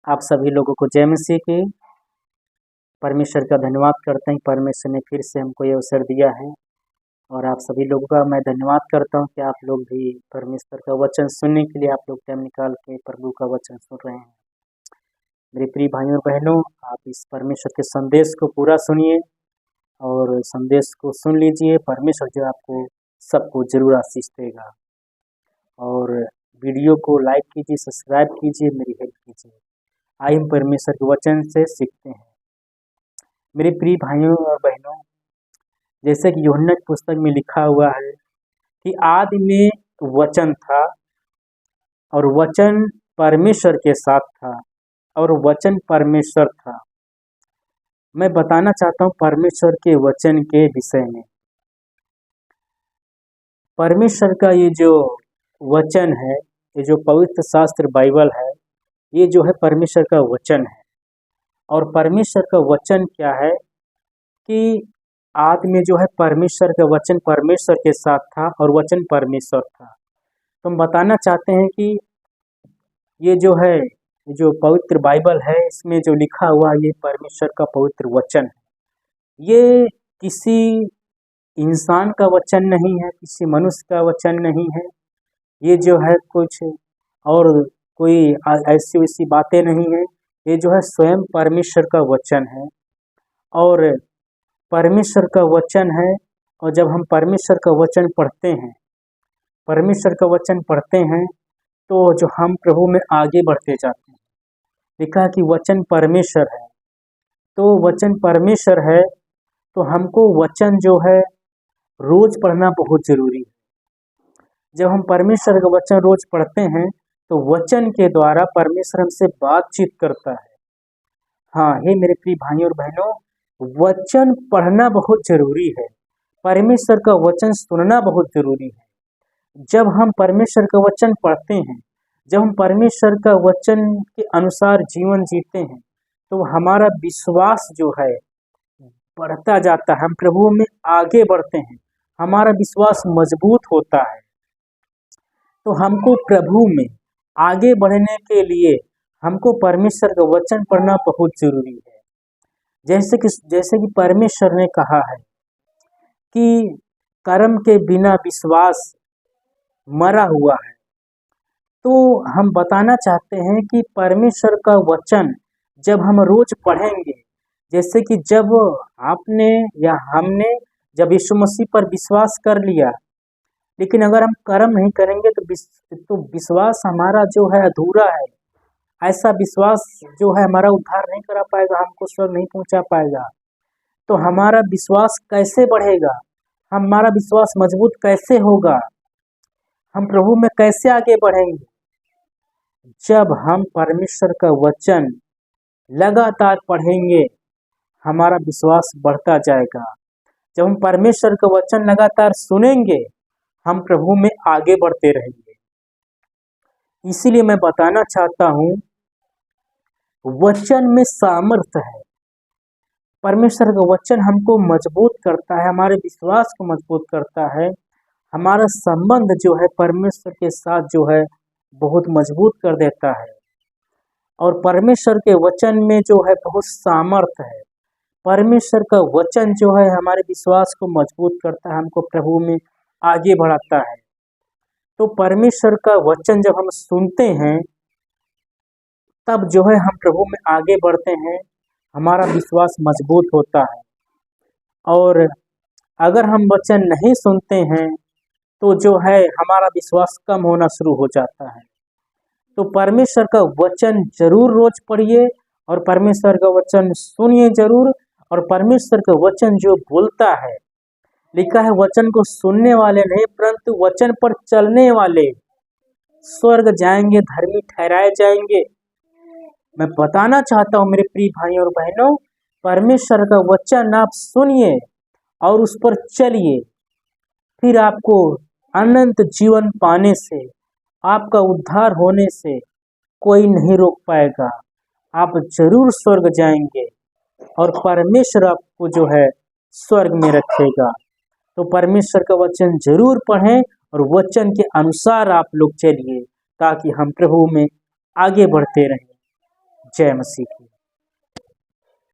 आप सभी लोगों को जय मसीह की। परमेश्वर का धन्यवाद करते हैं। परमेश्वर ने फिर से हमको ये अवसर दिया है और आप सभी लोगों का मैं धन्यवाद करता हूँ कि आप लोग भी परमेश्वर का वचन सुनने के लिए आप लोग टाइम निकाल के प्रभु का वचन सुन रहे हैं। मेरे प्रिय भाइयों और बहनों, आप इस परमेश्वर के संदेश को पूरा सुनिए और संदेश को सुन लीजिए। परमेश्वर जो आपको सबको जरूर आशीष देगा। और वीडियो को लाइक कीजिए, सब्सक्राइब कीजिए, मेरी हेल्प कीजिए। आइए हम परमेश्वर के वचन से सीखते हैं। मेरे प्रिय भाइयों और बहनों, जैसे कि यूहन्ना की पुस्तक में लिखा हुआ है कि आदि में वचन था और वचन परमेश्वर के साथ था और वचन परमेश्वर था। मैं बताना चाहता हूँ परमेश्वर के वचन के विषय में। परमेश्वर का ये जो वचन है, ये जो पवित्र शास्त्र बाइबल है, ये जो है परमेश्वर का वचन है। और परमेश्वर का वचन क्या है कि आदि में जो है परमेश्वर का वचन परमेश्वर के साथ था और वचन परमेश्वर था। तो हम बताना चाहते हैं कि ये जो है, जो पवित्र बाइबल है, इसमें जो लिखा हुआ ये परमेश्वर का पवित्र वचन है। ये किसी इंसान का वचन नहीं है, किसी मनुष्य का वचन नहीं है। ये जो है कुछ और कोई ऐसी वैसी बातें नहीं है। ये जो है स्वयं परमेश्वर का वचन है और परमेश्वर का वचन है। और जब हम परमेश्वर का वचन पढ़ते हैं, परमेश्वर का वचन पढ़ते हैं, तो जो हम प्रभु में आगे बढ़ते जाते हैं। लिखा है कि वचन परमेश्वर है, तो वचन परमेश्वर है तो हमको वचन जो है रोज पढ़ना बहुत जरूरी है। जब हम परमेश्वर का वचन रोज पढ़ते हैं तो वचन के द्वारा परमेश्वर हमसे बातचीत करता है। हाँ, हे मेरे प्रिय भाइयों और बहनों, वचन पढ़ना बहुत जरूरी है। परमेश्वर का वचन सुनना बहुत जरूरी है। जब हम परमेश्वर का वचन पढ़ते हैं, जब हम परमेश्वर का वचन के अनुसार जीवन जीते हैं, तो हमारा विश्वास जो है बढ़ता जाता है। हम प्रभु में आगे बढ़ते हैं, हमारा विश्वास मजबूत होता है। तो हमको प्रभु में आगे बढ़ने के लिए हमको परमेश्वर का वचन पढ़ना बहुत जरूरी है। जैसे कि परमेश्वर ने कहा है कि कर्म के बिना विश्वास मरा हुआ है। तो हम बताना चाहते हैं कि परमेश्वर का वचन जब हम रोज पढ़ेंगे, जैसे कि जब आपने या हमने जब यीशु मसीह पर विश्वास कर लिया, लेकिन अगर हम कर्म नहीं करेंगे तो विश्वास हमारा जो है अधूरा है। ऐसा विश्वास जो है हमारा उद्धार नहीं करा पाएगा, हमको स्वर्ग नहीं पहुंचा पाएगा। तो हमारा विश्वास कैसे बढ़ेगा, हमारा विश्वास मजबूत कैसे होगा, हम प्रभु में कैसे आगे बढ़ेंगे? जब हम परमेश्वर का वचन लगातार पढ़ेंगे, हमारा विश्वास बढ़ता जाएगा। जब हम परमेश्वर का वचन लगातार सुनेंगे, हम प्रभु में आगे बढ़ते रहेंगे। इसीलिए मैं बताना चाहता हूँ, वचन में सामर्थ्य है। परमेश्वर का वचन हमको मजबूत करता है, हमारे विश्वास को मजबूत करता है। हमारा संबंध जो है परमेश्वर के साथ जो है बहुत मजबूत कर देता है। और परमेश्वर के वचन में जो है बहुत सामर्थ्य है। परमेश्वर का वचन जो है हमारे विश्वास को मजबूत करता है, हमको प्रभु में आगे बढ़ाता है। तो परमेश्वर का वचन जब हम सुनते हैं, तब जो है हम प्रभु में आगे बढ़ते हैं, हमारा विश्वास मजबूत होता है। और अगर हम वचन नहीं सुनते हैं तो जो है हमारा विश्वास कम होना शुरू हो जाता है। तो परमेश्वर का वचन जरूर रोज पढ़िए और परमेश्वर का वचन सुनिए जरूर। और परमेश्वर का वचन जो बोलता है, लिखा है वचन को सुनने वाले नहीं परंतु वचन पर चलने वाले स्वर्ग जाएंगे, धर्मी ठहराए जाएंगे। मैं बताना चाहता हूँ मेरे प्रिय भाइयों और बहनों, परमेश्वर का वचन आप सुनिए और उस पर चलिए, फिर आपको अनंत जीवन पाने से, आपका उद्धार होने से कोई नहीं रोक पाएगा। आप जरूर स्वर्ग जाएंगे और परमेश्वर आपको जो है स्वर्ग में रखेगा। तो परमेश्वर का वचन जरूर पढ़ें और वचन के अनुसार आप लोग चलिए, ताकि हम प्रभु में आगे बढ़ते रहें। जय मसीह की।